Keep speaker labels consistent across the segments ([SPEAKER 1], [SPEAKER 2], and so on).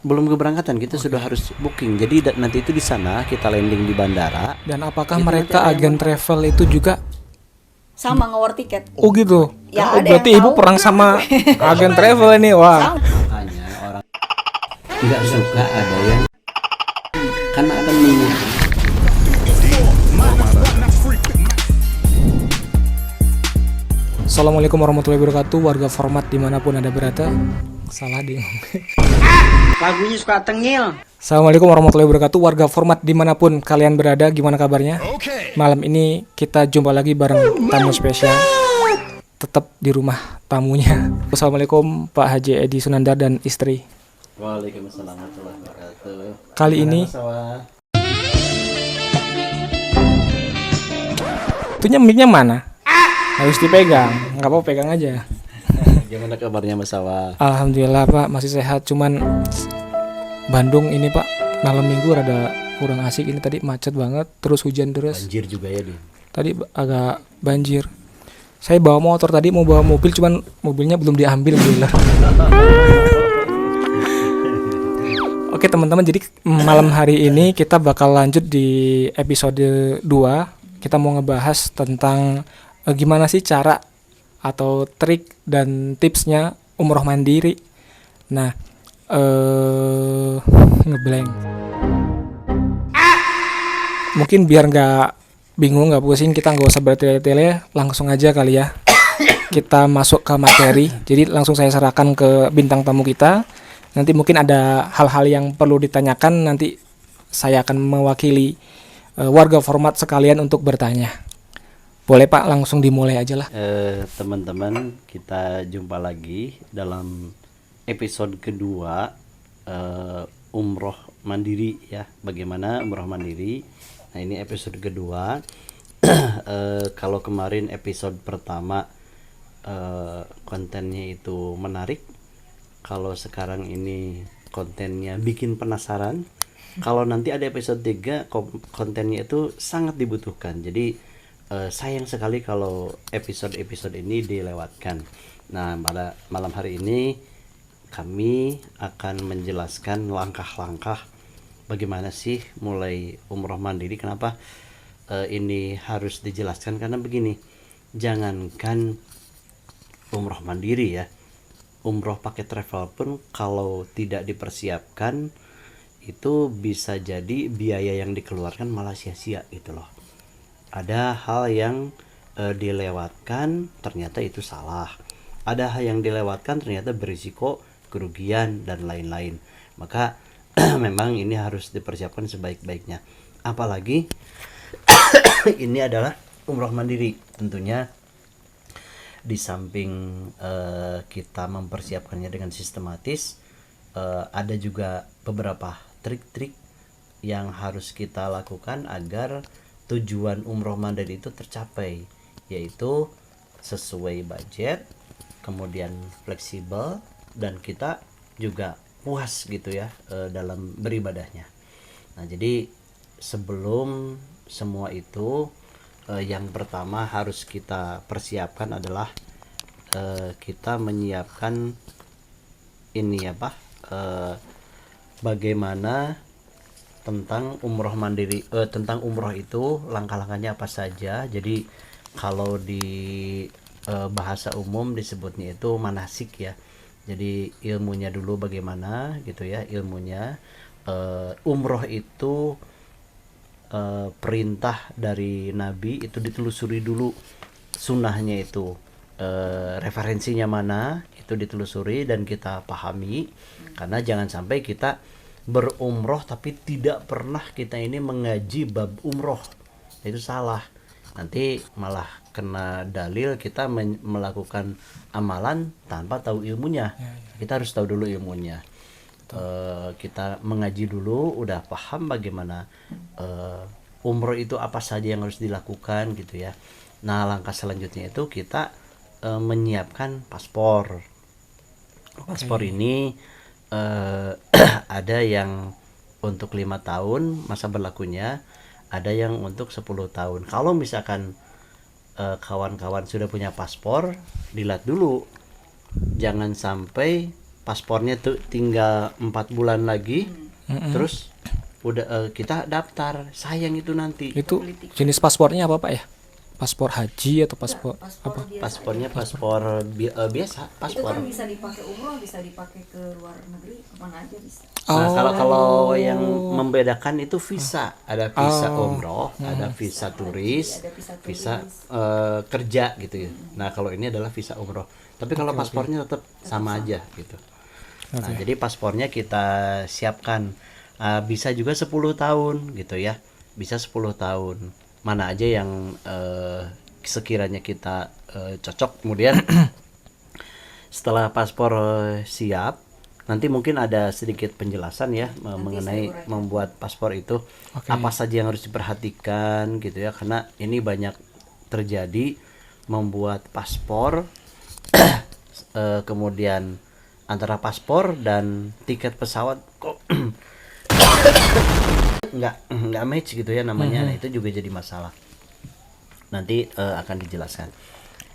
[SPEAKER 1] belum keberangkatan, kita sudah harus booking. Jadi nanti itu di sana kita landing di bandara.
[SPEAKER 2] Dan apakah
[SPEAKER 1] Itu
[SPEAKER 2] mereka
[SPEAKER 1] nanti ada
[SPEAKER 2] agen travel itu juga?
[SPEAKER 3] Sama nge-war tiket.
[SPEAKER 2] Oh gitu.
[SPEAKER 3] Ya,
[SPEAKER 2] Oh,
[SPEAKER 3] ada
[SPEAKER 2] berarti
[SPEAKER 3] yang
[SPEAKER 2] ibu
[SPEAKER 3] tahu.
[SPEAKER 2] perang sama agen travel ini. Wah.
[SPEAKER 3] Sama.
[SPEAKER 1] Makanya orang tidak suka ada yang karena akan mengikuti.
[SPEAKER 2] Assalamualaikum warahmatullahi wabarakatuh, warga format dimanapun Anda berada. Salah ding.
[SPEAKER 4] Lagunya suka tengil.
[SPEAKER 2] Assalamualaikum warahmatullahi wabarakatuh, warga format dimanapun kalian berada. Gimana kabarnya? Malam ini kita jumpa lagi bareng tamu spesial. Tetap di rumah tamunya. Assalamualaikum Pak Haji Edi Sunandar dan istri.
[SPEAKER 1] Waalaikumsalam warahmatullahi wabarakatuh.
[SPEAKER 2] Kali ini itunya mic-nya mana? Harus dipegang. Nggak apa-apa, pegang aja.
[SPEAKER 1] Gimana kabarnya Mas Sawa?
[SPEAKER 2] Alhamdulillah Pak, masih sehat. Cuman Bandung ini Pak, malam minggu rada kurang asik. Ini tadi macet banget, terus hujan terus.
[SPEAKER 1] Banjir juga ya nih.
[SPEAKER 2] Tadi agak banjir. Saya bawa motor tadi, mau bawa mobil, cuman mobilnya belum diambil. Alhamdulillah. Oke teman-teman, jadi malam hari ini kita bakal lanjut di episode 2. Kita mau ngebahas tentang gimana sih cara atau trik dan tipsnya umroh mandiri. Nah, ngeblank. Mungkin biar nggak bingung, nggak pusing, kita nggak usah bertele-tele, langsung aja kali ya. Kita masuk ke materi. Jadi langsung saya serahkan ke bintang tamu kita. Nanti mungkin ada hal-hal yang perlu ditanyakan. Nanti saya akan mewakili warga format sekalian untuk bertanya. Boleh Pak, langsung dimulai aja lah.
[SPEAKER 1] Teman-teman, kita jumpa lagi dalam episode kedua umroh mandiri ya. Bagaimana umroh mandiri? Nah ini episode kedua. Kalau kemarin episode pertama kontennya itu menarik. Kalau sekarang ini kontennya bikin penasaran. Kalau nanti ada episode 3 kontennya itu sangat dibutuhkan. Jadi sayang sekali kalau episode-episode ini dilewatkan. Nah, pada malam hari ini kami akan menjelaskan langkah-langkah bagaimana sih mulai umroh mandiri. Kenapa ini harus dijelaskan? Karena begini, jangankan umroh mandiri ya, umroh pakai travel pun kalau tidak dipersiapkan itu bisa jadi biaya yang dikeluarkan malah sia-sia gitu loh. Ada hal yang dilewatkan ternyata itu salah. Ada hal yang dilewatkan ternyata berisiko kerugian dan lain-lain. Maka memang ini harus dipersiapkan sebaik-baiknya. Apalagi ini adalah umroh mandiri. Tentunya di samping kita mempersiapkannya dengan sistematis, ada juga beberapa trik-trik yang harus kita lakukan agar tujuan umroh mandiri itu tercapai, yaitu sesuai budget, kemudian fleksibel, dan kita juga puas gitu ya dalam beribadahnya. Nah jadi sebelum semua itu yang pertama harus kita persiapkan adalah kita menyiapkan ini apa bagaimana tentang umroh mandiri, tentang umroh itu langkah-langkahnya apa saja. Jadi kalau di bahasa umum disebutnya itu manasik ya. Jadi ilmunya dulu bagaimana gitu ya, ilmunya umroh itu perintah dari Nabi itu ditelusuri dulu, sunnahnya itu referensinya mana itu ditelusuri dan kita pahami. Karena jangan sampai kita berumroh tapi tidak pernah kita ini mengaji bab umroh, itu salah. Nanti malah kena dalil kita melakukan amalan tanpa tahu ilmunya. Kita harus tahu dulu ilmunya. Kita mengaji dulu, udah paham bagaimana umroh itu apa saja yang harus dilakukan gitu ya. Nah langkah selanjutnya itu kita menyiapkan paspor. Paspor ini ada yang untuk 5 tahun masa berlakunya, ada yang untuk 10 tahun. Kalau misalkan kawan-kawan sudah punya paspor, dilihat dulu, jangan sampai paspornya tuh tinggal 4 bulan lagi, terus udah kita daftar. Sayang itu nanti.
[SPEAKER 2] Itu jenis paspornya apa Pak ya? Paspor haji atau paspor apa?
[SPEAKER 1] Paspornya paspor biasa,
[SPEAKER 3] Itu
[SPEAKER 1] paspor.
[SPEAKER 3] kan bisa dipakai umroh, bisa dipakai ke luar negeri, kemana aja bisa.
[SPEAKER 1] Nah, kalau yang membedakan itu visa, ada visa umroh, ada visa turis,
[SPEAKER 3] Ada visa turis.
[SPEAKER 1] visa kerja gitu ya. Nah, kalau ini adalah visa umroh. Tapi kalau paspornya tetap sama aja gitu. Nah, jadi paspornya kita siapkan. Bisa juga 10 tahun gitu ya. Bisa 10 tahun. Mana aja yang sekiranya kita cocok. Kemudian setelah paspor siap, nanti mungkin ada sedikit penjelasan ya mengenai membuat paspor itu. Apa saja yang harus diperhatikan gitu ya, karena ini banyak terjadi membuat paspor kemudian antara paspor dan tiket pesawat kok nggak match gitu ya namanya. Nah, itu juga jadi masalah. Nanti akan dijelaskan.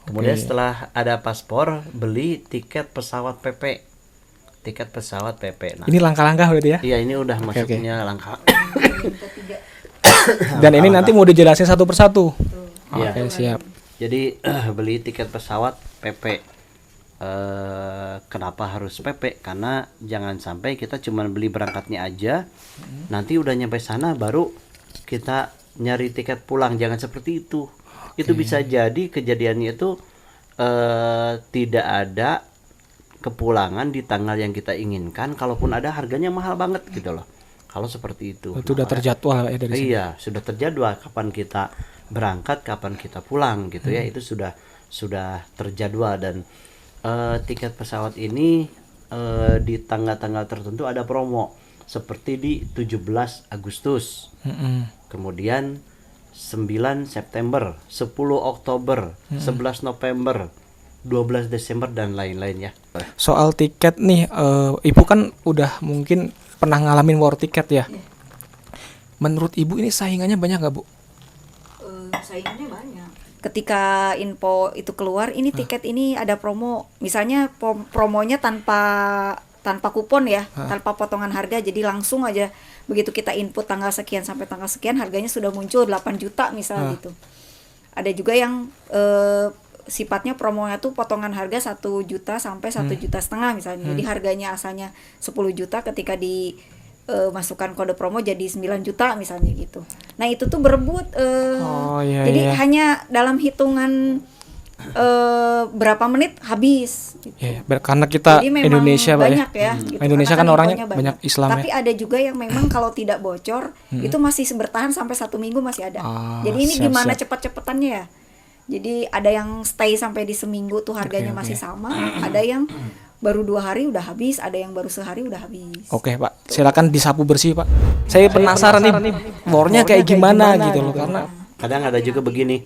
[SPEAKER 1] Kemudian setelah ada paspor, beli tiket pesawat PP. Tiket pesawat PP. Nah,
[SPEAKER 2] Ini langkah-langkah berarti ya?
[SPEAKER 1] iya ini udah masuknya langkah.
[SPEAKER 2] Dan ini nanti mau dijelasin satu persatu.
[SPEAKER 1] Iya.
[SPEAKER 2] Oke, siap.
[SPEAKER 1] Jadi beli tiket pesawat PP. Kenapa harus PP? Karena jangan sampai kita cuma beli berangkatnya aja, nanti udah nyampe sana baru kita nyari tiket pulang. Jangan seperti itu. Itu bisa jadi kejadiannya itu tidak ada kepulangan di tanggal yang kita inginkan. Kalaupun ada, harganya mahal banget gitu loh. Kalau seperti itu.
[SPEAKER 2] Itu udah terjadwal ya dari sini.
[SPEAKER 1] Iya, sudah terjadwal kapan kita berangkat, kapan kita pulang gitu ya. Itu sudah terjadwal. Dan tiket pesawat ini di tanggal-tanggal tertentu ada promo, seperti di 17 Agustus, kemudian 9 September, 10 Oktober, 11 November, 12 Desember dan lain-lain ya.
[SPEAKER 2] Soal tiket nih, Ibu kan udah mungkin pernah ngalamin war tiket ya. Menurut Ibu ini saingannya banyak nggak Bu?
[SPEAKER 3] Saingannya banyak. Ketika info itu keluar, ini tiket ini ada promo, misalnya promonya tanpa kupon ya, tanpa potongan harga, jadi langsung aja begitu kita input tanggal sekian sampai tanggal sekian, harganya sudah muncul 8 juta misalnya gitu. Ada juga yang sifatnya promonya tuh potongan harga 1 juta sampai 1,5 juta misalnya. Jadi harganya asalnya 10 juta, ketika masukkan kode promo jadi 9 juta misalnya gitu. Nah, itu tuh berebut. Jadi hanya dalam hitungan berapa menit habis gitu.
[SPEAKER 2] Karena kita
[SPEAKER 3] Jadi memang
[SPEAKER 2] Indonesia Pak
[SPEAKER 3] banyak
[SPEAKER 2] ya.
[SPEAKER 3] gitu.
[SPEAKER 2] Indonesia
[SPEAKER 3] Karena
[SPEAKER 2] kan orangnya
[SPEAKER 3] infonya
[SPEAKER 2] banyak Islam
[SPEAKER 3] Tapi
[SPEAKER 2] ya.
[SPEAKER 3] ada juga yang memang kalau tidak bocor itu masih bertahan sampai 1 minggu masih ada. Jadi ini
[SPEAKER 2] siap,
[SPEAKER 3] gimana
[SPEAKER 2] siap.
[SPEAKER 3] cepat-cepatannya ya. Jadi ada yang stay sampai di seminggu tuh harganya masih sama, ada yang baru 2 hari udah habis, ada yang baru sehari udah habis.
[SPEAKER 2] Oke Pak, silakan disapu bersih Pak. Saya penasaran nih, warnya kayak gimana gitu loh, karena
[SPEAKER 1] Kadang ada juga begini,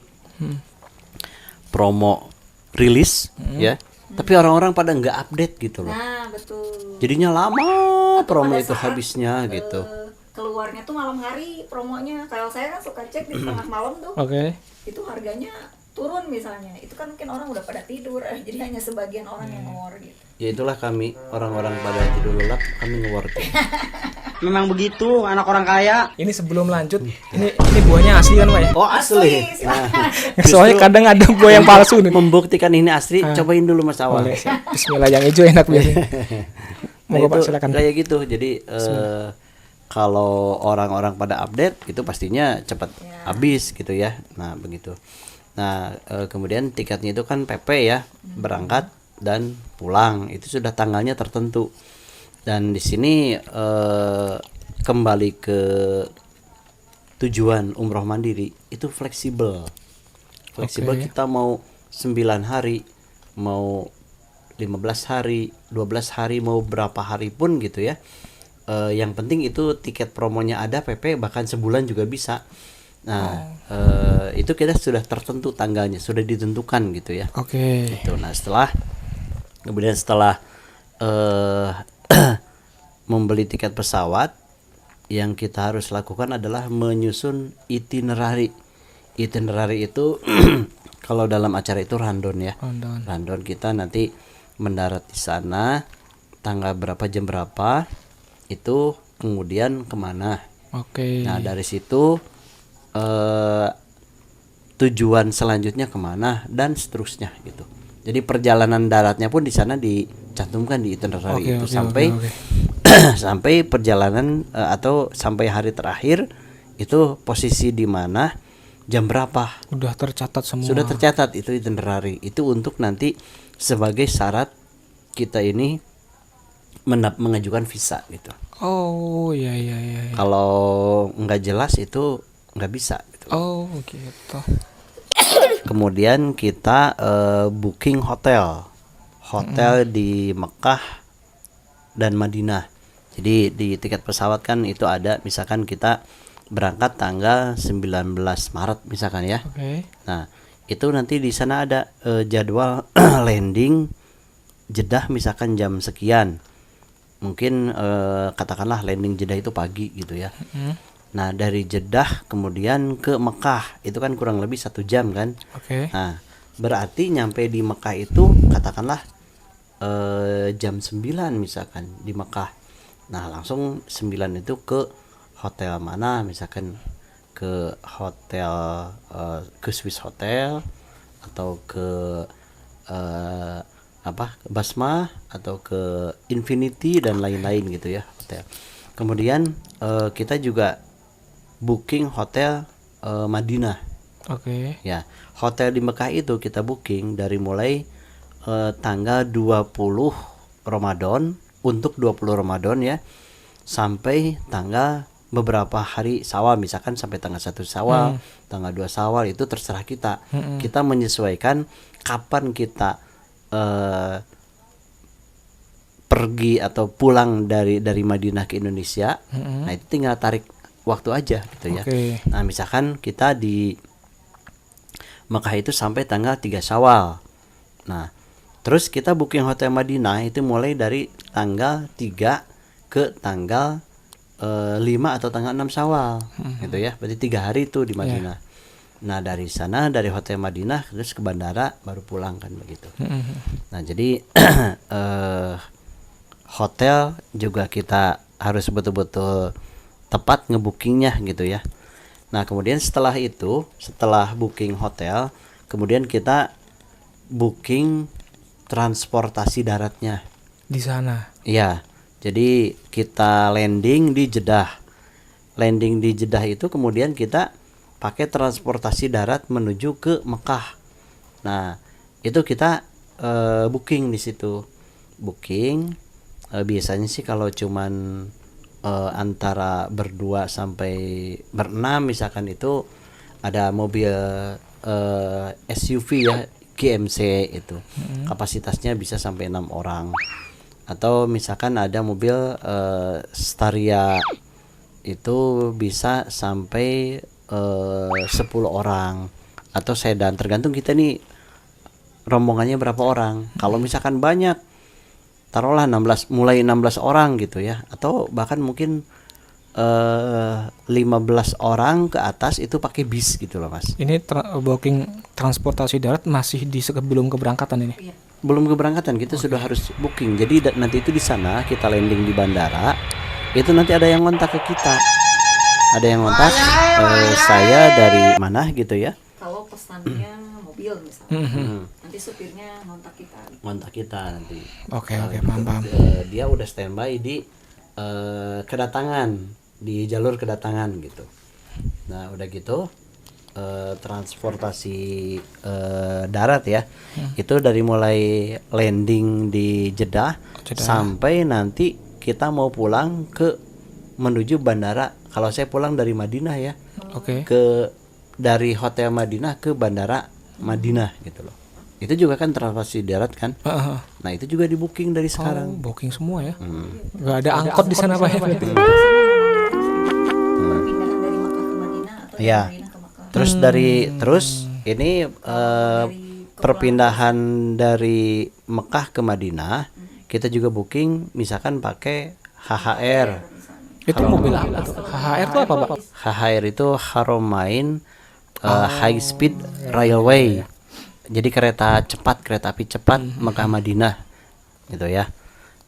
[SPEAKER 1] promo rilis ya, tapi orang-orang pada nggak update gitu loh.
[SPEAKER 3] Nah, betul.
[SPEAKER 1] Jadinya lama promo
[SPEAKER 3] pada
[SPEAKER 1] itu
[SPEAKER 3] saat,
[SPEAKER 1] habisnya gitu.
[SPEAKER 3] Keluarnya tuh malam hari promonya. Kalau saya kan suka cek di tengah malam tuh.
[SPEAKER 2] oke.
[SPEAKER 3] Itu harganya turun misalnya. Itu kan mungkin orang udah pada tidur, jadi hanya sebagian orang yang ngor gitu.
[SPEAKER 1] Ya itulah kami, orang-orang pada tidur lelap, kami nge-working.
[SPEAKER 4] Memang begitu anak orang kaya.
[SPEAKER 2] Ini sebelum lanjut, ini buahnya asli kan Pak ya?
[SPEAKER 1] Oh asli. Nah,
[SPEAKER 2] Soalnya
[SPEAKER 1] justru
[SPEAKER 2] kadang ada buah yang palsu nih.
[SPEAKER 1] membuktikan ini asli, cobain dulu Mas Awal.
[SPEAKER 2] Boleh, siap. Bismillah, yang hijau enak biasanya.
[SPEAKER 1] Nah,
[SPEAKER 2] Monggo Pak,
[SPEAKER 1] itu
[SPEAKER 2] silakan.
[SPEAKER 1] kayak gitu. Jadi kalau orang-orang pada update itu pastinya cepat habis gitu ya. Nah begitu. Nah kemudian tiketnya itu kan PP ya, berangkat dan pulang itu sudah tanggalnya tertentu. Dan di sini kembali ke tujuan umroh mandiri itu fleksibel. Fleksibel, kita mau 9 hari, mau 15 hari, 12 hari, mau berapa hari pun gitu ya. Yang penting itu tiket promonya ada, PP bahkan sebulan juga bisa. Nah itu kita sudah tertentu tanggalnya, sudah ditentukan gitu ya.
[SPEAKER 2] Oke.
[SPEAKER 1] Gitu. Nah kemudian setelah membeli tiket pesawat, yang kita harus lakukan adalah menyusun itinerary. Itinerary itu kalau dalam acara itu rundown ya. Rundown kita nanti mendarat di sana, tanggal berapa jam berapa itu kemudian kemana.
[SPEAKER 2] Oke.
[SPEAKER 1] Nah dari situ tujuan selanjutnya kemana dan seterusnya gitu. Jadi perjalanan daratnya pun di sana dicantumkan di itinerary itu sampai sampai perjalanan atau sampai hari terakhir itu posisi di mana, jam berapa.
[SPEAKER 2] Udah tercatat semua.
[SPEAKER 1] Sudah tercatat itu itinerary. Itu untuk nanti sebagai syarat kita ini mengajukan visa gitu.
[SPEAKER 2] Oh iya iya iya.
[SPEAKER 1] Kalau nggak jelas itu nggak bisa gitu.
[SPEAKER 2] Oh gitu.
[SPEAKER 1] Kemudian kita booking hotel di Mekah dan Madinah. Jadi di tiket pesawat kan itu ada, misalkan kita berangkat tanggal 19 Maret misalkan ya.
[SPEAKER 2] Oke.
[SPEAKER 1] Nah itu nanti di sana ada jadwal landing Jeddah misalkan jam sekian. Mungkin katakanlah landing Jeddah itu pagi gitu ya. Nah dari Jeddah kemudian ke Mekah itu kan kurang lebih 1 jam kan.
[SPEAKER 2] Oke.
[SPEAKER 1] Nah berarti nyampe di Mekah itu katakanlah jam 9 misalkan di Mekah. Nah langsung 9 itu ke hotel mana, misalkan ke hotel ke Swiss Hotel atau ke Basma atau ke Infinity dan lain-lain gitu ya hotel. Kemudian kita juga booking hotel Madinah.
[SPEAKER 2] Oke.
[SPEAKER 1] Ya, hotel di Mekah itu kita booking dari mulai tanggal 20 Ramadan untuk 20 Ramadan ya, sampai tanggal beberapa hari Syawal, misalkan sampai tanggal 1 Syawal, tanggal 2 Syawal, itu terserah kita. Kita menyesuaikan kapan kita pergi atau pulang dari Madinah ke Indonesia. Nah, itu tinggal tarik waktu aja gitu ya.
[SPEAKER 2] Oke.
[SPEAKER 1] Nah, misalkan kita di Mekah itu sampai tanggal 3 Syawal. Nah, terus kita booking hotel Madinah itu mulai dari tanggal 3 ke tanggal 5 atau tanggal 6 Syawal gitu ya. Berarti 3 hari itu di Madinah. Nah, dari sana dari hotel Madinah terus ke bandara baru pulang kan begitu. Nah, jadi hotel juga kita harus betul-betul tepat ngebookingnya gitu ya. Nah kemudian setelah itu, setelah booking hotel, kemudian kita booking transportasi daratnya
[SPEAKER 2] Di sana.
[SPEAKER 1] Iya, jadi kita landing di Jeddah. Landing di Jeddah itu kemudian kita pakai transportasi darat menuju ke Mekah. Nah itu kita booking di situ. Booking biasanya sih kalau cuman antara berdua sampai berenam misalkan itu ada mobil SUV ya, GMC itu kapasitasnya bisa sampai 6 orang, atau misalkan ada mobil Staria itu bisa sampai 10 orang, atau sedan, tergantung kita nih rombongannya berapa orang. Kalau misalkan banyak, taruhlah 16, mulai 16 orang gitu ya, atau bahkan mungkin 15 orang ke atas itu pakai bis gitu loh Mas.
[SPEAKER 2] Ini booking transportasi darat masih di sebelum keberangkatan ini.
[SPEAKER 1] Belum keberangkatan kita sudah harus booking. Jadi nanti itu di sana kita landing di bandara, itu nanti ada yang ngontak ke kita. Ada yang ngontak saya dari mana gitu ya.
[SPEAKER 3] Kalau pesannya mobil misalnya, nanti supirnya ngontak kita nanti.
[SPEAKER 2] Oke, paham.
[SPEAKER 1] Dia udah standby di kedatangan, di jalur kedatangan gitu. Nah udah gitu transportasi darat ya, itu dari mulai landing di Jeddah sampai nanti kita mau pulang ke menuju bandara. Kalau saya pulang dari Madinah ya, dari hotel Madinah ke bandara Madinah gitu loh. Itu juga kan transportasi darat kan. Nah itu juga di booking dari sekarang.
[SPEAKER 2] Booking semua ya. Gak ada angkot di sana Pak ya.
[SPEAKER 3] Perpindahan dari Makkah ke Madinah atau
[SPEAKER 1] Ya.
[SPEAKER 3] dari Madinah ke Makkah.
[SPEAKER 1] Terus ini perpindahan dari Mekah ke Madinah kita juga booking misalkan pakai HHR.
[SPEAKER 2] Itu mobil apa tuh? HHR itu apa Pak?
[SPEAKER 1] HHR itu Haramain High Speed Railway. Jadi kereta api cepat Mekah Madinah gitu ya.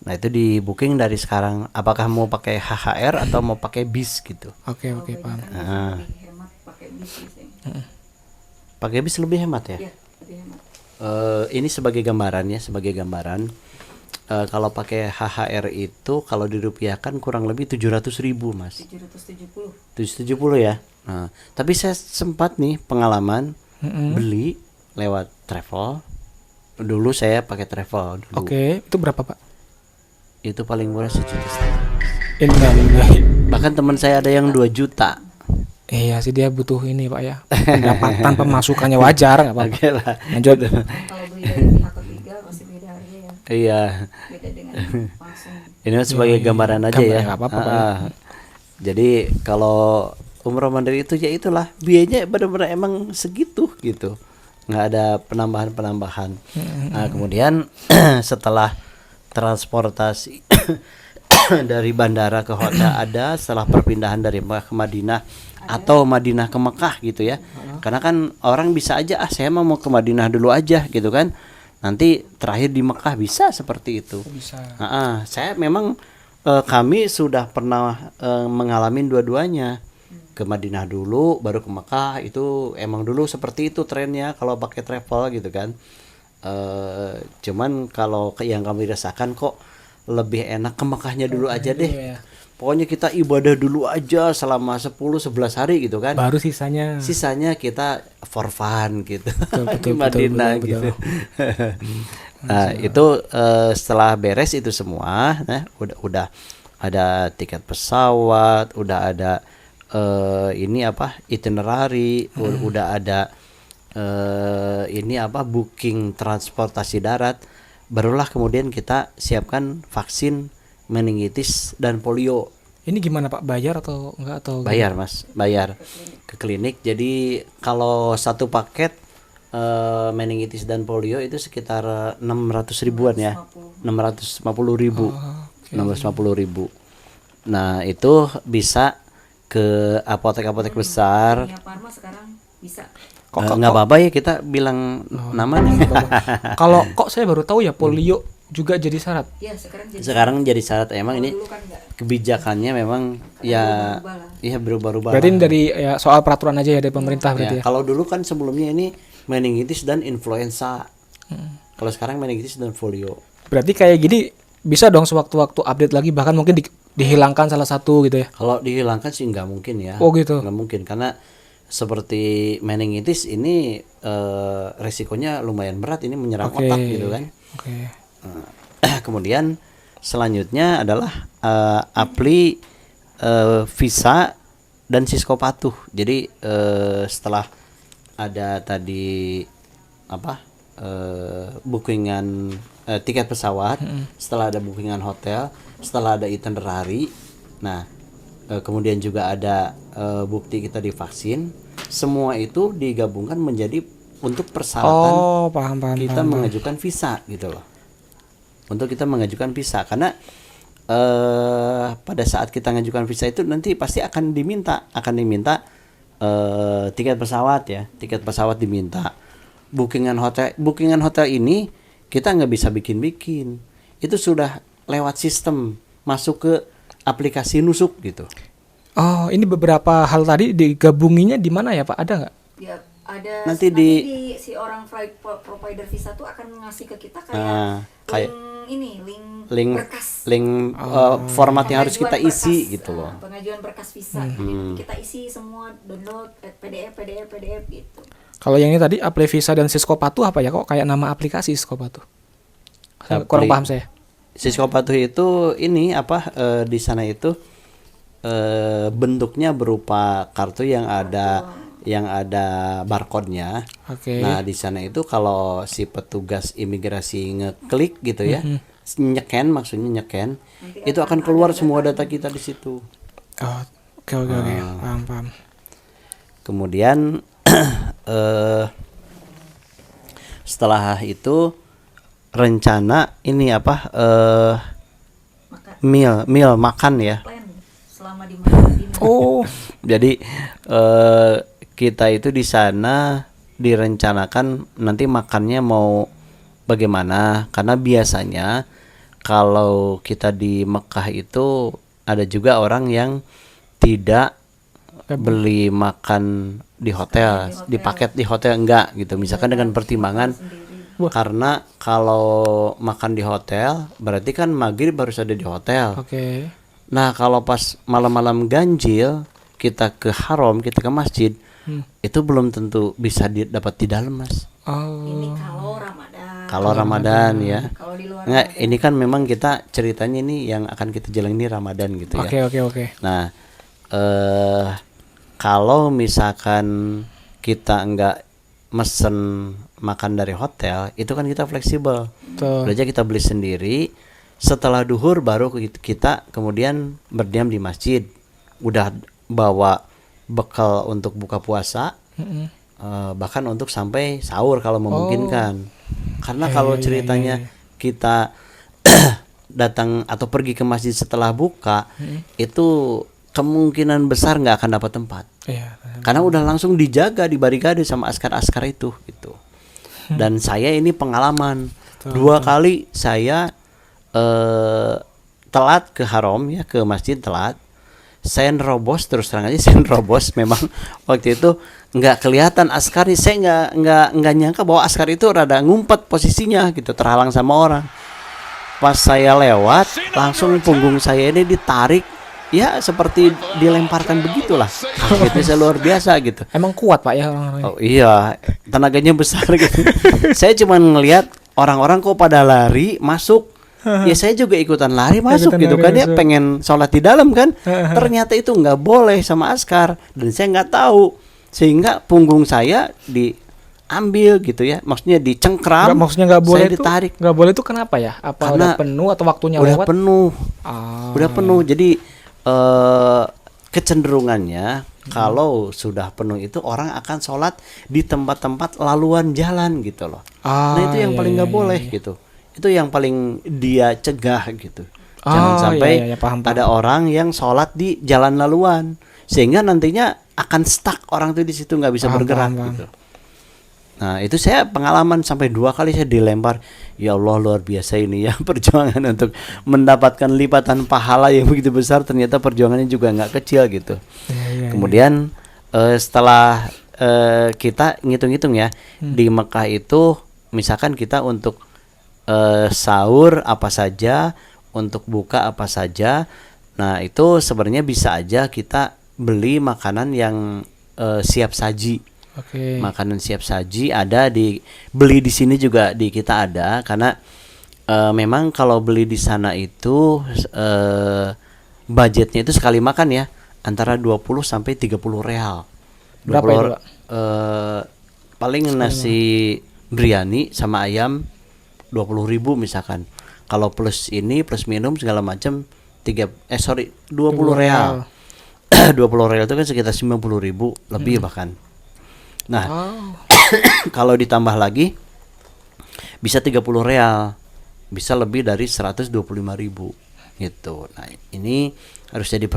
[SPEAKER 1] Nah itu di booking dari sekarang. Apakah mau pakai HHR atau mau pakai bis gitu?
[SPEAKER 2] Oke, paham.
[SPEAKER 1] Nah,
[SPEAKER 3] Lebih hemat pakai bis biasanya.
[SPEAKER 1] pakai bis lebih hemat ya.
[SPEAKER 3] Iya, lebih hemat.
[SPEAKER 1] Ini sebagai gambaran ya, sebagai gambaran. Kalau pakai HHR itu kalau dirupiahkan kurang lebih 700.000 mas.
[SPEAKER 3] 770.
[SPEAKER 1] 770 ya. Nah, tapi saya sempat nih pengalaman beli lewat travel. Dulu saya pakai travel dulu.
[SPEAKER 2] Oke, itu berapa Pak?
[SPEAKER 1] Itu paling murah 1,5 juta.
[SPEAKER 2] Innalillahi.
[SPEAKER 1] Bahkan teman saya ada yang 2 juta.
[SPEAKER 2] Iya sih, dia butuh ini Pak ya, pendapatan pemasukannya wajar, nggak apa-apa.
[SPEAKER 1] Oke lah.
[SPEAKER 2] Lanjut.
[SPEAKER 3] Kalau beli dari pihak ketiga pasti beda harga ya.
[SPEAKER 1] Iya.
[SPEAKER 3] Beda dengan langsung.
[SPEAKER 1] Ini sebagai gambaran aja
[SPEAKER 2] Gambar,
[SPEAKER 1] ya.
[SPEAKER 2] nggak apa-apa, Pak, ya.
[SPEAKER 1] Jadi kalau umroh mandiri itu ya itulah biayanya benar-benar emang segitu gitu. Nggak ada penambahan-penambahan. Nah, kemudian setelah transportasi dari bandara ke hotel ada, setelah perpindahan dari Mekah ke Madinah atau Madinah ke Mekah gitu ya. Karena kan orang bisa aja saya mau ke Madinah dulu aja gitu kan. Nanti terakhir di Mekah bisa seperti itu.
[SPEAKER 2] Bisa.
[SPEAKER 1] Saya memang kami sudah pernah mengalami dua-duanya. Ke Madinah dulu baru ke Mekah, itu emang dulu seperti itu trennya kalau pakai travel gitu kan. Cuman kalau yang kami rasakan kok lebih enak ke Mekahnya dulu aja deh.
[SPEAKER 2] ya.
[SPEAKER 1] Pokoknya kita ibadah dulu aja selama 10-11 hari gitu kan.
[SPEAKER 2] Baru sisanya.
[SPEAKER 1] Sisanya kita for fun gitu.
[SPEAKER 2] Betul,
[SPEAKER 1] di Madinah
[SPEAKER 2] betul.
[SPEAKER 1] gitu. Nah, itu setelah beres itu semua, nah udah ada tiket pesawat, udah ada ini apa itinerary, udah ada ini apa booking transportasi darat, barulah kemudian kita siapkan vaksin meningitis dan polio.
[SPEAKER 2] Ini gimana Pak, bayar atau enggak atau
[SPEAKER 1] Bayar mas, bayar ke klinik. Jadi kalau satu paket meningitis dan polio itu sekitar 600 ribuan ya, 650.000, 650.000. Nah itu bisa ke apotek-apotek besar.
[SPEAKER 3] Dunia Parma sekarang bisa.
[SPEAKER 1] Nggak apa-apa ya kita bilang nama nih.
[SPEAKER 2] Kalau kok saya baru tahu ya polio juga jadi syarat.
[SPEAKER 3] Ya sekarang jadi.
[SPEAKER 1] Sekarang jadi syarat emang ini
[SPEAKER 3] Dulu kan enggak.
[SPEAKER 1] kebijakannya memang ya
[SPEAKER 3] berubah lah.
[SPEAKER 1] iya berubah-ubah.
[SPEAKER 2] Berarti ini
[SPEAKER 1] lah.
[SPEAKER 2] dari ya, soal peraturan aja ya dari pemerintah berarti
[SPEAKER 1] Ya,
[SPEAKER 2] ya.
[SPEAKER 1] kalau dulu kan sebelumnya ini meningitis dan influenza. Kalau sekarang meningitis dan polio.
[SPEAKER 2] Berarti kayak gini bisa dong sewaktu-waktu update lagi, bahkan mungkin dihilangkan salah satu gitu ya.
[SPEAKER 1] Kalau dihilangkan sih nggak mungkin ya.
[SPEAKER 2] Oh gitu.
[SPEAKER 1] Nggak mungkin karena seperti meningitis ini resikonya lumayan berat, ini menyerang
[SPEAKER 2] Oke.
[SPEAKER 1] otak gitu kan.
[SPEAKER 2] Oke.
[SPEAKER 1] Kemudian selanjutnya adalah visa dan siskopatuh. Jadi setelah ada tadi apa bookingan tiket pesawat, setelah ada bookingan hotel, setelah ada itinerary, nah kemudian juga ada bukti kita divaksin, semua itu digabungkan menjadi untuk persyaratan
[SPEAKER 2] Paham.
[SPEAKER 1] kita mengajukan visa gitu loh. Untuk kita mengajukan visa karena pada saat kita mengajukan visa itu nanti pasti akan diminta tiket pesawat ya, tiket pesawat diminta. Bookingan hotel ini kita nggak bisa bikin, itu sudah lewat sistem masuk ke aplikasi Nusuk gitu.
[SPEAKER 2] Oh, ini beberapa hal tadi digabunginya di mana ya Pak? Ada nggak?
[SPEAKER 3] Ya ada
[SPEAKER 1] Nanti
[SPEAKER 3] si orang provider visa tuh akan ngasih ke kita
[SPEAKER 1] kayak
[SPEAKER 3] link berkas.
[SPEAKER 1] Format yang harus kita
[SPEAKER 3] Pengajuan
[SPEAKER 1] isi
[SPEAKER 3] berkas,
[SPEAKER 1] gitu loh.
[SPEAKER 3] pengajuan berkas visa. Jadi kita isi semua, download PDF gitu.
[SPEAKER 2] Kalau yang ini tadi apply visa dan siskopatuh apa ya, kok kayak nama aplikasi siskopatuh? Kurang paham saya.
[SPEAKER 1] Siskopatuh itu ini apa di sana itu bentuknya berupa kartu yang ada barcode-nya.
[SPEAKER 2] Oke.
[SPEAKER 1] Nah, di sana itu kalau si petugas imigrasi ngeklik gitu ya, nyeken, itu akan keluar semua data kita di situ.
[SPEAKER 2] Oh, oke. Paham.
[SPEAKER 1] Kemudian setelah itu rencana ini apa meal makan ya.
[SPEAKER 3] Plan selama di Madinah.
[SPEAKER 2] Oh,
[SPEAKER 1] Jadi kita itu di sana direncanakan nanti makannya mau bagaimana, karena biasanya kalau kita di Mekah itu ada juga orang yang tidak beli makan di hotel, di paket di hotel enggak gitu. Misalkan dengan pertimbangan karena kalau makan di hotel berarti kan maghrib harus ada di hotel.
[SPEAKER 2] Oke.
[SPEAKER 1] Nah, kalau pas malam-malam ganjil kita ke haram, kita ke masjid, itu belum tentu bisa dapat di dalam, Mas.
[SPEAKER 2] Oh.
[SPEAKER 3] Ini kalau Ramadan.
[SPEAKER 1] Kalau Ramadan ya.
[SPEAKER 3] Kalau di luar
[SPEAKER 1] Nggak, ini kan memang kita ceritanya ini yang akan kita jalani Ramadan gitu ya.
[SPEAKER 2] Oke.
[SPEAKER 1] Nah, kalau misalkan kita enggak mesen makan dari hotel, itu kan kita fleksibel.
[SPEAKER 2] Betul.
[SPEAKER 1] Udah aja kita beli sendiri. Setelah duhur baru kita kemudian berdiam di masjid. Udah bawa bekal untuk buka puasa, bahkan untuk sampai sahur kalau memungkinkan. Karena kalau ceritanya kita datang atau pergi ke masjid setelah buka, itu kemungkinan besar nggak akan dapat tempat.
[SPEAKER 2] Iya.
[SPEAKER 1] Karena udah langsung dijaga di barikade sama askar-askar itu gitu. Dan saya ini pengalaman 2 kali saya telat ke haram ya, ke masjid telat. Saya nerobos, terus terang aja saya nerobos. Memang waktu itu nggak kelihatan askarnya. Saya nggak nyangka bahwa askar itu rada ngumpet posisinya gitu, terhalang sama orang. Pas saya lewat, langsung punggung saya ini ditarik, ya seperti dilemparkan begitulah. Kagetnya saya luar biasa gitu.
[SPEAKER 2] Emang kuat Pak ya orang-orang.
[SPEAKER 1] Oh iya, tenaganya besar gitu. Saya cuma ngelihat orang-orang kok pada lari masuk. Ya saya juga ikutan lari masuk
[SPEAKER 2] Ikutan
[SPEAKER 1] gitu
[SPEAKER 2] lari
[SPEAKER 1] kan, dia
[SPEAKER 2] masuk.
[SPEAKER 1] pengen sholat di dalam kan. Ternyata itu nggak boleh sama askar dan saya nggak tahu, sehingga punggung saya diambil gitu ya, maksudnya dicengkram.
[SPEAKER 2] Maksudnya nggak boleh
[SPEAKER 1] saya ditarik.
[SPEAKER 2] Nggak boleh itu kenapa ya? Apa
[SPEAKER 1] Karena
[SPEAKER 2] udah penuh atau waktunya
[SPEAKER 1] udah
[SPEAKER 2] lewat?
[SPEAKER 1] penuh,
[SPEAKER 2] Ah,
[SPEAKER 1] udah penuh. Jadi kecenderungannya kalau sudah penuh itu orang akan sholat di tempat-tempat laluan jalan gitu loh. Nah itu yang paling nggak boleh gitu. Itu yang paling dia cegah gitu. Jangan sampai
[SPEAKER 2] paham.
[SPEAKER 1] ada orang yang sholat di jalan laluan sehingga nantinya akan stuck orang tuh di situ, nggak bisa bergerak
[SPEAKER 2] paham.
[SPEAKER 1] gitu. Nah itu saya pengalaman sampai 2 kali saya dilempar. Ya Allah, luar biasa ini ya perjuangan untuk mendapatkan lipatan pahala yang begitu besar. Ternyata perjuangannya juga nggak kecil gitu. Kemudian setelah kita ngitung-ngitung ya, di Mekah itu misalkan kita untuk sahur apa saja, untuk buka apa saja. Nah itu sebenarnya bisa aja kita beli makanan yang siap saji.
[SPEAKER 2] Oke.
[SPEAKER 1] Makanan siap saji ada beli di sini juga di kita ada, karena memang kalau beli di sana itu budgetnya itu sekali makan ya antara 20 sampai 30 real.
[SPEAKER 2] Berapa itu, Pak?
[SPEAKER 1] Paling nasi biryani sama ayam 20.000 misalkan. Kalau plus ini plus minum segala macam 20 real. 20 real itu kan sekitar 90.000 lebih bahkan. Nah, kalau ditambah lagi bisa 30 real, bisa lebih dari 125.000 gitu. Nah, ini harus jadi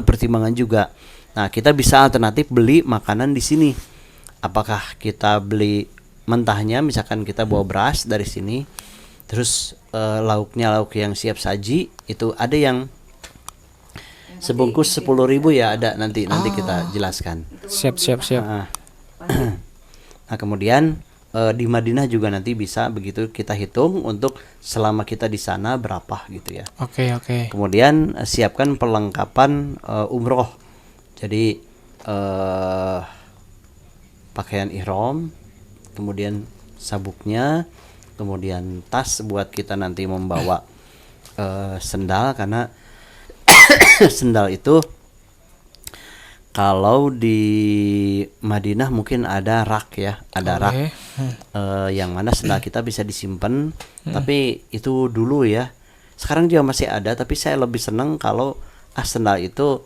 [SPEAKER 1] pertimbangan juga. Nah, kita bisa alternatif beli makanan di sini. Apakah kita beli mentahnya, misalkan kita bawa beras dari sini, terus lauknya lauk yang siap saji itu ada yang sebungkus 10.000 ya, ada nanti kita jelaskan.
[SPEAKER 2] Siap.
[SPEAKER 1] Nah kemudian di Madinah juga nanti bisa begitu kita hitung untuk selama kita di sana berapa gitu ya.
[SPEAKER 2] Oke.
[SPEAKER 1] Kemudian siapkan perlengkapan umroh. Jadi pakaian ihram, kemudian sabuknya, kemudian tas buat kita nanti membawa sendal, karena sendal itu kalau di Madinah mungkin ada rak ya, ada rak yang mana sendal kita bisa disimpan. Tapi itu dulu ya, sekarang juga masih ada, tapi saya lebih senang kalau sendal itu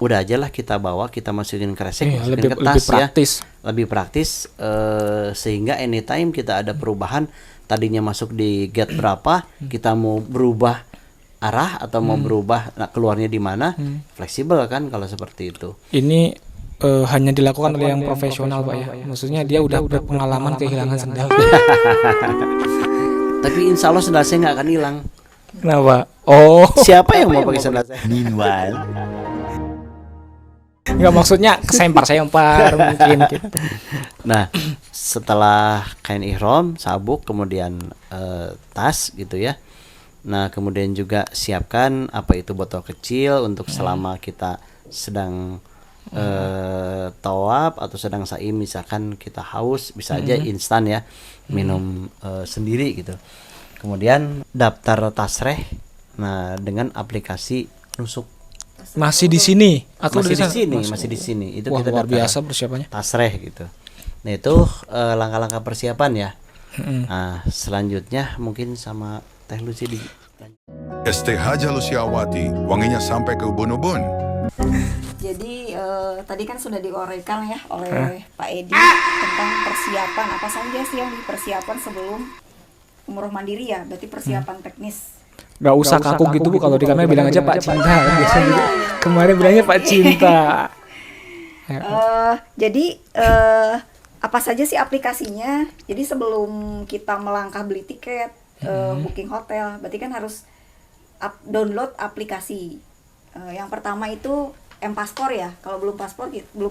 [SPEAKER 1] udah aja lah kita bawa, kita masukin kresek, masukin ke tas ya, lebih praktis, sehingga anytime kita ada perubahan, tadinya masuk di gate berapa, kita mau berubah arah atau mau berubah keluarnya di mana, fleksibel kan kalau seperti itu.
[SPEAKER 2] Ini hanya dilakukan oleh yang profesional Pak ya. Maksudnya dia udah berpengalaman kehilangan sendal.
[SPEAKER 1] Tapi insya Allah sendal saya nggak akan hilang.
[SPEAKER 2] Kenapa? Oh,
[SPEAKER 1] Siapa yang mau pakai sandal saya? Meanwhile,
[SPEAKER 2] nggak maksudnya kesempar-sempar mungkin gitu.
[SPEAKER 1] nah setelah kain ihram, sabuk, kemudian tas gitu ya. Nah kemudian juga siapkan apa itu botol kecil untuk selama kita sedang tawaf atau sedang sa'i, misalkan kita haus bisa aja instan ya minum sendiri gitu. Kemudian daftar tasreh, nah dengan aplikasi nusuk.
[SPEAKER 2] Masih di sini atau
[SPEAKER 1] Masih di
[SPEAKER 2] sana?
[SPEAKER 1] sini, masih di sini. Itu
[SPEAKER 2] Wah,
[SPEAKER 1] kita
[SPEAKER 2] luar
[SPEAKER 1] daftar
[SPEAKER 2] biasa persiapannya.
[SPEAKER 1] tasreh gitu. Nah itu langkah-langkah persiapan ya. Nah selanjutnya mungkin sama Teh Lucy di.
[SPEAKER 5] Haja Luciawati, wanginya sampai ke ubun-ubun.
[SPEAKER 3] Jadi tadi kan sudah diuraikan ya oleh Pak Edi tentang persiapan apa saja sih yang dipersiapkan sebelum umroh mandiri ya, berarti persiapan teknis.
[SPEAKER 2] Gak usah kaku gitu Bu, kalau di kamera bilang aja Pak Cinta. Biasanya kemarin bilangnya Pak Cinta.
[SPEAKER 3] Jadi apa saja sih aplikasinya? Jadi sebelum kita melangkah beli tiket, booking hotel, berarti kan harus download aplikasi. Yang pertama itu M-Paspor ya. Kalau belum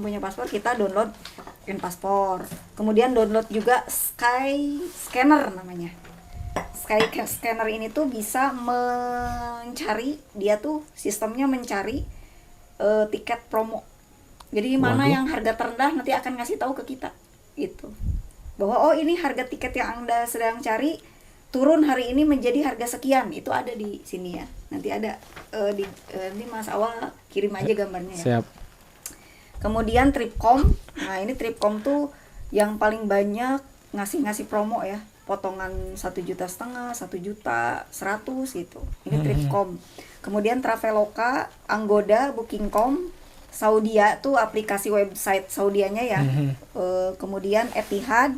[SPEAKER 3] punya paspor, kita download M-Paspor. Kemudian download juga Sky Scanner namanya. Sky Scanner ini tuh bisa mencari, dia tuh sistemnya mencari tiket promo. Jadi mana yang harga terendah nanti akan ngasih tahu ke kita gitu. Bahwa oh ini harga tiket yang Anda sedang cari turun hari ini menjadi harga sekian. Itu ada di sini ya. Nanti ada nanti Mas Awal kirim aja gambarnya ya.
[SPEAKER 2] Siap.
[SPEAKER 3] Kemudian Tripcom. Nah, ini Tripcom tuh yang paling banyak ngasih promo ya. Potongan 1,5 juta, 1 juta 100 gitu. Ini Tripcom. Kemudian Traveloka, Anggoda, Booking.com, Saudia tuh aplikasi website Saudianya ya. Kemudian Etihad,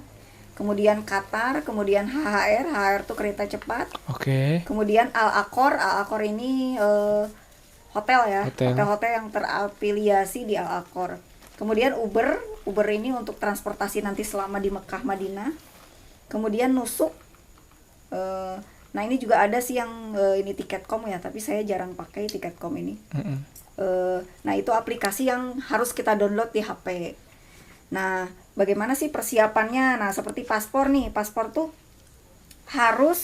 [SPEAKER 3] kemudian Qatar, kemudian HHR tuh kereta cepat.
[SPEAKER 2] Oke.
[SPEAKER 3] Kemudian Al-Aqor ini hotel ya, hotel-hotel yang terafiliasi di Al-Aqor. Kemudian Uber ini untuk transportasi nanti selama di Mekah Madinah. Kemudian Nusuk, nah ini juga ada sih yang ini Tiket.com ya, tapi saya jarang pakai Tiket.com ini. Nah itu aplikasi yang harus kita download di HP. Nah bagaimana sih persiapannya? Nah seperti paspor nih, paspor tuh harus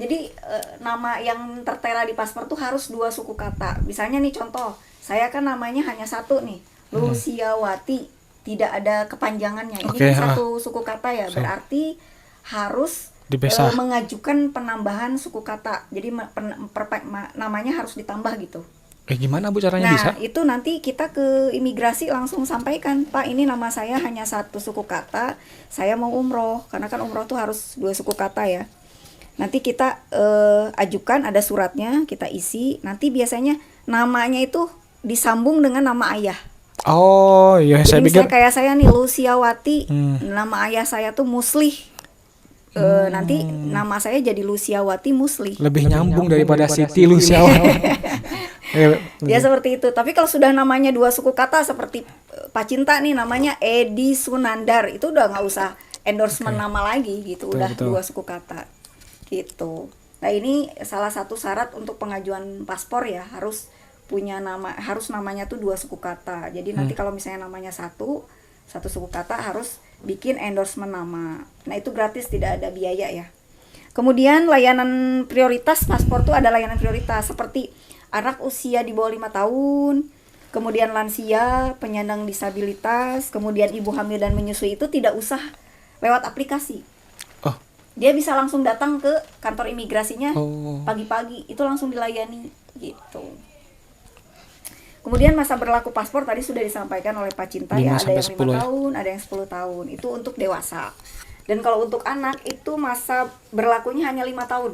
[SPEAKER 3] jadi nama yang tertera di paspor tuh harus 2 suku kata. Misalnya nih contoh, saya kan namanya hanya satu nih, Luciawati, tidak ada kepanjangannya. Ini kan satu suku kata ya, berarti harus mengajukan penambahan suku kata. Jadi namanya harus ditambah gitu.
[SPEAKER 2] Gimana Bu caranya bisa?
[SPEAKER 3] Nah itu nanti kita ke imigrasi langsung sampaikan, Pak ini nama saya hanya 1 suku kata, saya mau umroh, karena kan umroh tuh harus 2 suku kata ya. Nanti kita ajukan, ada suratnya, kita isi. Nanti biasanya namanya itu disambung dengan nama ayah.
[SPEAKER 2] Oh iya, saya pikir
[SPEAKER 3] kayak saya nih Luciawati, nama ayah saya tuh Muslih. Nanti nama saya jadi Luciawati Muslih.
[SPEAKER 2] lebih nyambung daripada Siti Luciawati.
[SPEAKER 3] Ya seperti itu. Tapi kalau sudah namanya 2 suku kata seperti Pak Cinta nih namanya Edi Sunandar, itu udah nggak usah endorsement nama lagi gitu, udah 2 suku kata gitu. Nah ini salah satu syarat untuk pengajuan paspor ya, harus punya nama, harus namanya tuh 2 suku kata. Jadi nanti kalau misalnya namanya satu suku kata harus bikin endorsement nama. Nah itu gratis, tidak ada biaya ya. Kemudian layanan prioritas paspor tuh ada layanan prioritas seperti anak usia di bawah 5 tahun, kemudian lansia, penyandang disabilitas, kemudian ibu hamil dan menyusui itu tidak usah lewat aplikasi.
[SPEAKER 2] Oh.
[SPEAKER 3] Dia bisa langsung datang ke kantor imigrasinya pagi-pagi, itu langsung dilayani gitu. Kemudian masa berlaku paspor tadi sudah disampaikan oleh Pak Cinta ya, ada yang 5 tahun, ada yang 10 tahun. Itu untuk dewasa. Dan kalau untuk anak itu masa berlakunya hanya 5 tahun.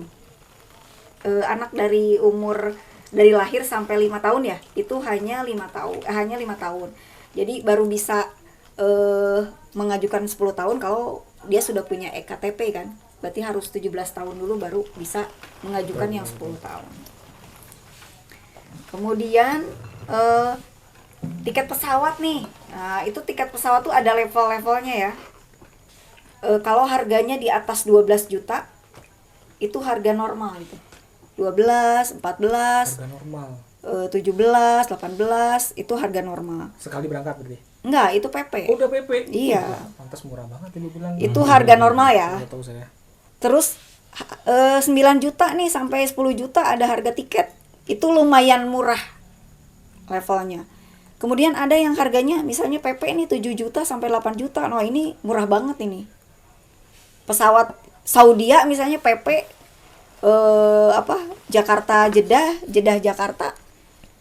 [SPEAKER 3] Anak dari lahir sampai 5 tahun ya, itu hanya 5 tahun. Jadi baru bisa mengajukan 10 tahun kalau dia sudah punya EKTP kan. Berarti harus 17 tahun dulu baru bisa mengajukan yang 10 tahun. Kemudian tiket pesawat nih. Nah, itu tiket pesawat tuh ada level-levelnya ya. Kalau harganya di atas 12 juta itu harga normal gitu. 12, 14,
[SPEAKER 2] Harga normal.
[SPEAKER 3] 17, 18 itu harga normal.
[SPEAKER 2] Sekali berangkat berarti.
[SPEAKER 3] Enggak, itu PP.
[SPEAKER 2] Udah PP.
[SPEAKER 3] Iya.
[SPEAKER 2] Pantas murah banget ini bilang.
[SPEAKER 3] Itu harga normal ya.
[SPEAKER 2] Nggak tahu saya.
[SPEAKER 3] Terus 9 juta nih sampai 10 juta ada harga tiket. Itu lumayan murah levelnya. Kemudian ada yang harganya misalnya PP ini 7 juta sampai 8 juta. Nah, ini murah banget ini. Pesawat Saudia misalnya PP Jakarta Jeddah Jakarta.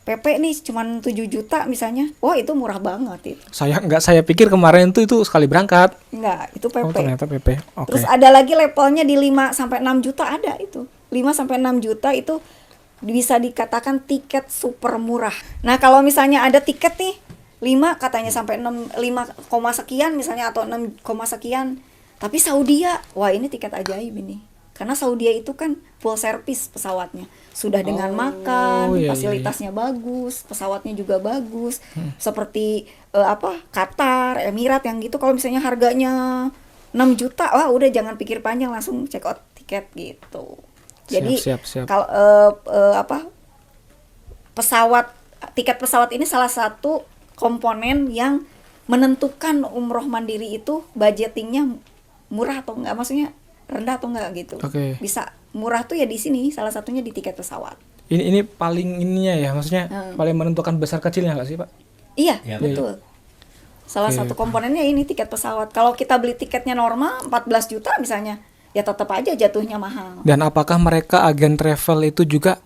[SPEAKER 3] PP nih cuman 7 juta misalnya. Wah, itu murah banget itu.
[SPEAKER 2] Saya pikir kemarin itu sekali berangkat.
[SPEAKER 3] Enggak, itu PP.
[SPEAKER 2] Oh, ternyata PP. Oke.
[SPEAKER 3] Terus ada lagi levelnya di 5 sampai 6 juta ada itu. 5 sampai 6 juta itu bisa dikatakan tiket super murah. Nah, kalau misalnya ada tiket nih 5 katanya sampai 6 5, sekian misalnya atau 6, sekian. Tapi Saudia, wah ini tiket ajaib ini. Karena Saudia itu kan full service pesawatnya. Sudah dengan makan,
[SPEAKER 2] iya,
[SPEAKER 3] fasilitasnya bagus, pesawatnya juga bagus. Seperti Qatar, Emirat yang gitu kalau misalnya harganya 6 juta, wah udah jangan pikir panjang langsung check out tiket gitu. Jadi
[SPEAKER 2] Siap.
[SPEAKER 3] kalau tiket pesawat ini salah satu komponen yang menentukan umroh mandiri itu budgetingnya murah atau enggak, maksudnya rendah atau enggak gitu.
[SPEAKER 2] Oke.
[SPEAKER 3] Bisa murah tuh ya di sini, salah satunya di tiket pesawat.
[SPEAKER 2] Ini paling ininya ya, maksudnya paling menentukan besar kecilnya nggak sih, Pak?
[SPEAKER 3] Iya,
[SPEAKER 1] Ya,
[SPEAKER 3] betul. Salah
[SPEAKER 2] Oke.
[SPEAKER 3] satu komponennya ini tiket pesawat. Kalau kita beli tiketnya normal 14 juta misalnya, ya tetap aja jatuhnya mahal.
[SPEAKER 2] Dan apakah mereka agen travel itu juga?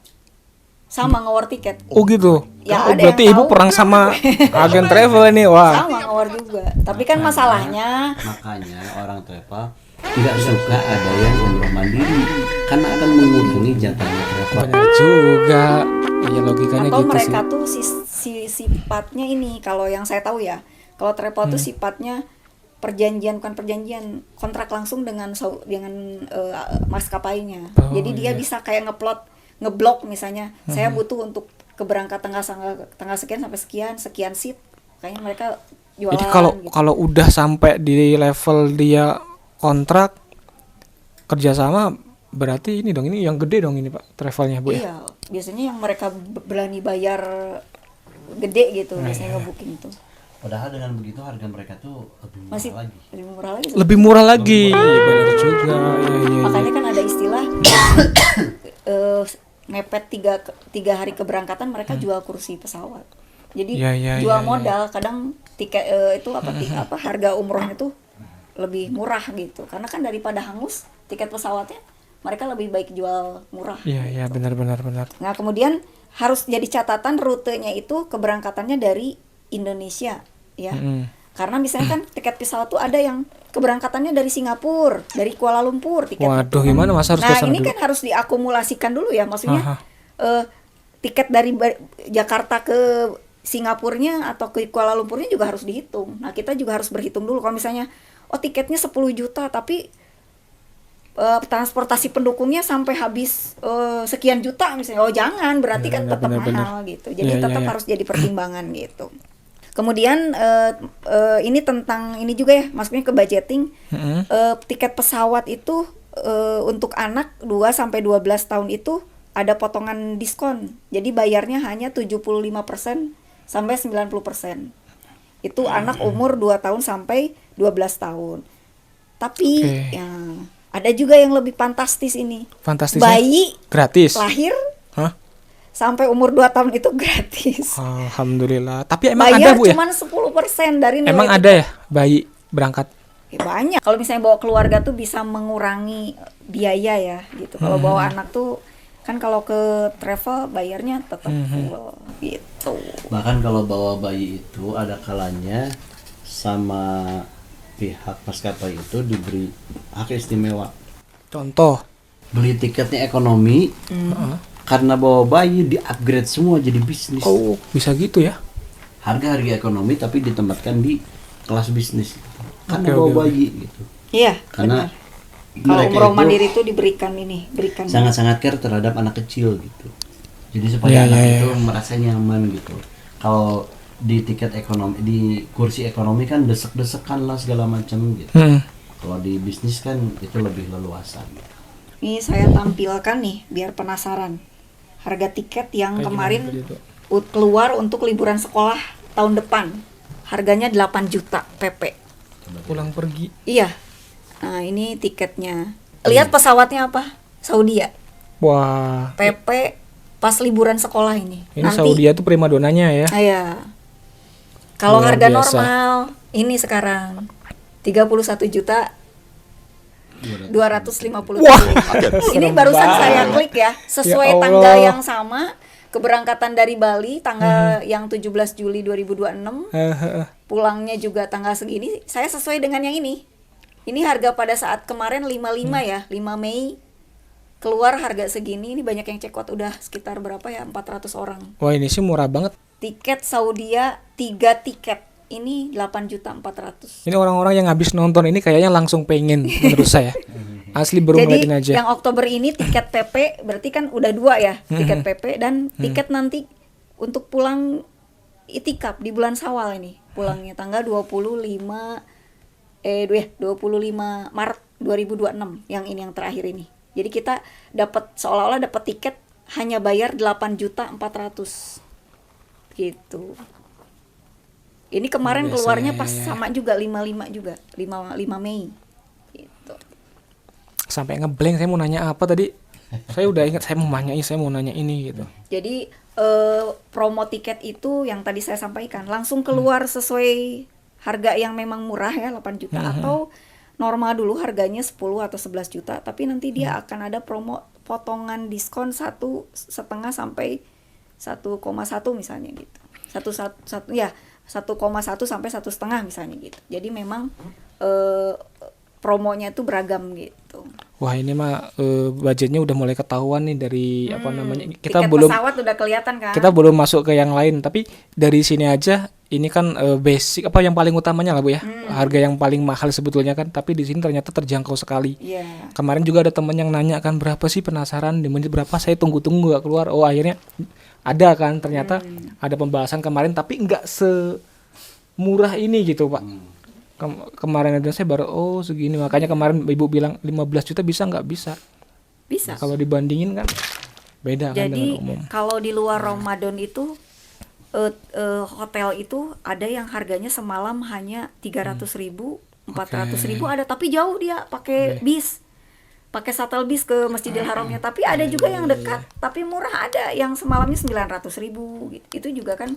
[SPEAKER 3] Sama nge-war tiket.
[SPEAKER 2] Oh gitu.
[SPEAKER 3] Ya,
[SPEAKER 2] Oh,
[SPEAKER 3] ada
[SPEAKER 2] berarti
[SPEAKER 3] yang
[SPEAKER 2] ibu
[SPEAKER 3] tahu.
[SPEAKER 2] perang sama agen travel ini, wah.
[SPEAKER 3] Sama nge-war juga. Tapi kan masalahnya
[SPEAKER 1] Makanya orang travel tidak suka ada yang umroh mandiri karena akan mengurangi jatahnya travel.
[SPEAKER 2] Benar juga. Iya, logikanya
[SPEAKER 3] atau
[SPEAKER 2] gitu
[SPEAKER 3] mereka
[SPEAKER 2] sih.
[SPEAKER 3] tuh sifatnya ini, kalau yang saya tahu ya, kalau travel tuh sifatnya bukan perjanjian, kontrak langsung dengan maskapainya.
[SPEAKER 2] Oh,
[SPEAKER 3] Jadi dia
[SPEAKER 2] iya.
[SPEAKER 3] bisa kayak ngeblok misalnya, saya butuh untuk keberangkatan tanggal sekian sampai sekian seat, kayaknya mereka jualan.
[SPEAKER 2] Jadi kalau udah sampai di level dia kontrak kerjasama, berarti ini yang gede dong ini Pak travelnya Bu ya.
[SPEAKER 3] Iya, biasanya yang mereka berani bayar gede gitu,
[SPEAKER 2] Iya,
[SPEAKER 3] biasanya nge-booking tuh.
[SPEAKER 1] Padahal dengan begitu harga mereka tuh lebih murah
[SPEAKER 3] Masih
[SPEAKER 1] lagi.
[SPEAKER 3] lebih murah lagi.
[SPEAKER 2] Lebih murah lagi. Iya, benar juga. Iya.
[SPEAKER 3] Makanya kan ada istilah mepet 3 hari keberangkatan mereka jual kursi pesawat. Jadi
[SPEAKER 2] Iya,
[SPEAKER 3] jual
[SPEAKER 2] iya.
[SPEAKER 3] modal, kadang tiket itu harga umrohnya tuh lebih murah gitu. Karena kan daripada hangus tiket pesawatnya, mereka lebih baik jual murah.
[SPEAKER 2] Iya, benar.
[SPEAKER 3] Nah, kemudian harus jadi catatan rutenya itu keberangkatannya dari Indonesia ya. Karena misalnya kan tiket pesawat tuh ada yang keberangkatannya dari Singapura, dari Kuala Lumpur tiket.
[SPEAKER 2] Waduh, gimana Mas harus
[SPEAKER 3] Nah,
[SPEAKER 2] kesana
[SPEAKER 3] ini
[SPEAKER 2] dulu?
[SPEAKER 3] kan harus diakumulasikan dulu ya, maksudnya
[SPEAKER 2] Aha.
[SPEAKER 3] tiket dari Jakarta ke Singapurnya atau ke Kuala Lumpurnya juga harus dihitung. Nah, kita juga harus berhitung dulu kalau misalnya tiketnya 10 juta tapi transportasi pendukungnya sampai habis sekian juta misalnya. Oh, jangan, berarti kan tetap mahal gitu. Jadi
[SPEAKER 2] Iya,
[SPEAKER 3] tetap
[SPEAKER 2] iya.
[SPEAKER 3] harus jadi pertimbangan gitu. Kemudian ini tentang ini juga ya, maksudnya ke budgeting. Tiket pesawat itu untuk anak 2 sampai 12 tahun itu ada potongan diskon. Jadi bayarnya hanya 75% sampai 90%. Itu anak umur 2 tahun sampai 12 tahun. Tapi
[SPEAKER 2] Oke.
[SPEAKER 3] ya, ada juga yang lebih fantastis ini.
[SPEAKER 2] Fantastisnya
[SPEAKER 3] Bayi
[SPEAKER 2] gratis.
[SPEAKER 3] lahir
[SPEAKER 2] Hah?
[SPEAKER 3] sampai umur 2 tahun itu gratis.
[SPEAKER 2] Alhamdulillah. Tapi emang
[SPEAKER 3] Bayar
[SPEAKER 2] ada Bu ya?
[SPEAKER 3] cuman 10% dari nilai
[SPEAKER 2] Emang
[SPEAKER 3] tiket.
[SPEAKER 2] ada ya bayi berangkat?
[SPEAKER 3] Ya, banyak. Kalau misalnya bawa keluarga tuh bisa mengurangi biaya ya gitu. Kalau bawa anak tuh kan kalau ke travel bayarnya tetap full gitu.
[SPEAKER 1] Bahkan kalau bawa bayi itu ada kalanya sama pihak maskapai itu diberi hak istimewa.
[SPEAKER 2] Contoh.
[SPEAKER 1] Beli tiketnya ekonomi, karena bawa bayi di-upgrade semua jadi bisnis.
[SPEAKER 2] Oh, bisa gitu ya?
[SPEAKER 1] Harga ekonomi tapi ditempatkan di kelas bisnis. Karena
[SPEAKER 2] Oke,
[SPEAKER 1] bawa
[SPEAKER 2] oke.
[SPEAKER 1] bayi gitu.
[SPEAKER 3] Iya,
[SPEAKER 1] Karena
[SPEAKER 3] benar. Kalau
[SPEAKER 1] mereka
[SPEAKER 3] umroh
[SPEAKER 1] itu
[SPEAKER 3] mandiri itu berikan
[SPEAKER 1] sangat-sangat care terhadap anak kecil gitu. Jadi supaya
[SPEAKER 2] Iya,
[SPEAKER 1] anak
[SPEAKER 2] iya,
[SPEAKER 1] itu merasa nyaman gitu. Kalau di tiket ekonomi, di kursi ekonomi kan desek-desekan lah segala macam gitu. Kalau di bisnis kan itu lebih leluasa gitu.
[SPEAKER 3] Ini saya tampilkan nih biar penasaran. Harga tiket yang
[SPEAKER 2] Kayak
[SPEAKER 3] kemarin
[SPEAKER 2] gimana tadi tuh?
[SPEAKER 3] keluar untuk liburan sekolah tahun depan. Harganya 8 juta PP.
[SPEAKER 2] Pulang pergi.
[SPEAKER 3] Iya. Nah, ini tiketnya. Lihat pesawatnya apa? Saudi ya.
[SPEAKER 2] Wah,
[SPEAKER 3] PP pas liburan sekolah ini.
[SPEAKER 2] ini Saudi tuh primadonanya ya.
[SPEAKER 3] Iya. Kalau
[SPEAKER 2] Luar
[SPEAKER 3] harga
[SPEAKER 2] biasa.
[SPEAKER 3] normal ini sekarang 31 juta 250. Ini barusan saya klik ya, sesuai
[SPEAKER 2] Ya Allah.
[SPEAKER 3] tanggal yang sama, keberangkatan dari Bali tanggal yang 17 Juli 2026, pulangnya juga tanggal segini, saya sesuai dengan yang ini. Ini harga pada saat kemarin 55 ya, 5 Mei keluar harga segini. Ini banyak yang check out, udah sekitar berapa ya, 400 orang.
[SPEAKER 2] Wah, ini sih murah banget.
[SPEAKER 3] Tiket Saudia 3 tiket. Ini 8.400.000.
[SPEAKER 2] Ini orang-orang yang habis nonton ini kayaknya langsung pengen menurut saya. Asli baru
[SPEAKER 3] Jadi
[SPEAKER 2] ngeliatin aja.
[SPEAKER 3] yang Oktober ini tiket PP berarti kan udah 2 ya, tiket PP dan tiket nanti untuk pulang itikaf di bulan Syawal ini. Pulangnya tanggal 25 Maret 2026 yang ini yang terakhir ini. Jadi kita dapat seolah-olah dapat tiket hanya bayar 8.400.000 gitu. Ini kemarin
[SPEAKER 2] Biasa
[SPEAKER 3] keluarnya
[SPEAKER 2] ya,
[SPEAKER 3] pas
[SPEAKER 2] ya.
[SPEAKER 3] sama juga 55 juga, 5 Mei. Gitu.
[SPEAKER 2] Sampai ngeblank, saya mau nanya apa tadi? Saya udah ingat, saya mau nanya ini gitu.
[SPEAKER 3] Jadi promo tiket itu yang tadi saya sampaikan langsung keluar sesuai harga yang memang murah ya 8 juta atau normal dulu harganya 10 atau 11 juta, tapi nanti dia akan ada promo potongan diskon 1,5 sampai 1,1 misalnya gitu. 1,1 sampai 1,5 misalnya gitu. Jadi memang promonya itu beragam gitu.
[SPEAKER 2] Wah, ini mah budgetnya udah mulai ketahuan nih dari apa namanya.
[SPEAKER 3] Tiket pesawat udah kelihatan kan?
[SPEAKER 2] Kita belum masuk ke yang lain, tapi dari sini aja ini kan basic apa yang paling utamanya lah Bu ya. Harga yang paling mahal sebetulnya kan, tapi di sini ternyata terjangkau sekali.
[SPEAKER 3] Iya.
[SPEAKER 2] Kemarin juga ada teman yang nanya kan berapa sih, penasaran di menit berapa, saya tunggu-tunggu gak keluar. Oh, akhirnya ada kan, ternyata ada pembahasan kemarin tapi nggak semurah ini gitu Pak. Kemarin aja saya baru segini, makanya kemarin Ibu bilang 15 juta bisa nggak? Bisa.
[SPEAKER 3] Bisa.
[SPEAKER 2] Kalau dibandingin kan beda kan
[SPEAKER 3] Jadi
[SPEAKER 2] dengan umum.
[SPEAKER 3] kalau di luar Ramadan itu hotel itu ada yang harganya semalam hanya 300.000, 400.000 ada, tapi jauh dia pakai bis, pakai shuttle bis ke Masjidil Haramnya. Tapi ada juga yang dekat, tapi murah, ada yang semalamnya 900.000 gitu. Itu juga kan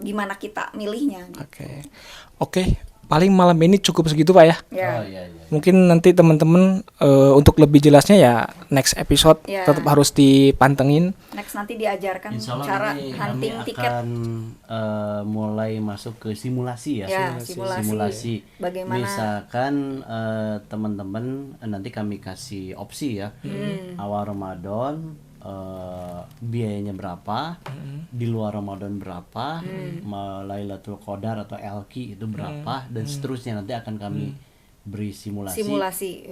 [SPEAKER 3] gimana kita milihnya. Gitu.
[SPEAKER 2] Oke. Paling malam ini cukup segitu Pak ya.
[SPEAKER 3] Ya.
[SPEAKER 2] Mungkin nanti teman-teman untuk lebih jelasnya ya next episode
[SPEAKER 3] Ya.
[SPEAKER 2] tetap harus dipantengin.
[SPEAKER 3] Next nanti diajarkan
[SPEAKER 1] Insya Allah
[SPEAKER 3] cara
[SPEAKER 1] ini
[SPEAKER 3] hunting
[SPEAKER 1] kami
[SPEAKER 3] tiket.
[SPEAKER 1] akan mulai masuk ke simulasi ya.
[SPEAKER 3] Ya, simulasi. Bagaimana?
[SPEAKER 1] Misalkan teman-teman nanti kami kasih opsi ya. Awal Ramadan biayanya berapa, di luar Ramadan berapa, Lailatul Qadar atau LQ itu berapa, dan seterusnya nanti akan kami beri simulasi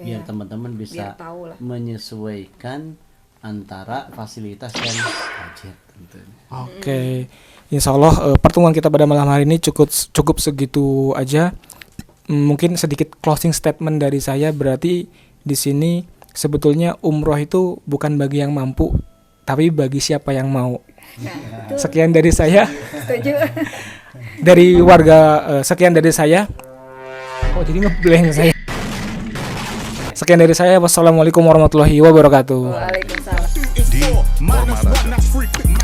[SPEAKER 1] biar
[SPEAKER 3] ya.
[SPEAKER 1] teman-teman bisa
[SPEAKER 3] Biar tahu lah.
[SPEAKER 1] menyesuaikan antara fasilitas dan budget tentunya.
[SPEAKER 2] Oke. Insya Allah pertemuan kita pada malam hari ini cukup segitu aja. Mungkin sedikit closing statement dari saya, berarti di sini sebetulnya umroh itu bukan bagi yang mampu, tapi bagi siapa yang mau.
[SPEAKER 3] Nah,
[SPEAKER 2] Sekian dari saya.
[SPEAKER 3] setuju.
[SPEAKER 2] Dari warga sekian dari saya. Oh, jadi ngeblank saya. Sekian dari saya. Wassalamualaikum warahmatullahi wabarakatuh.
[SPEAKER 3] Waalaikumsalam.
[SPEAKER 5] Di Maharaja.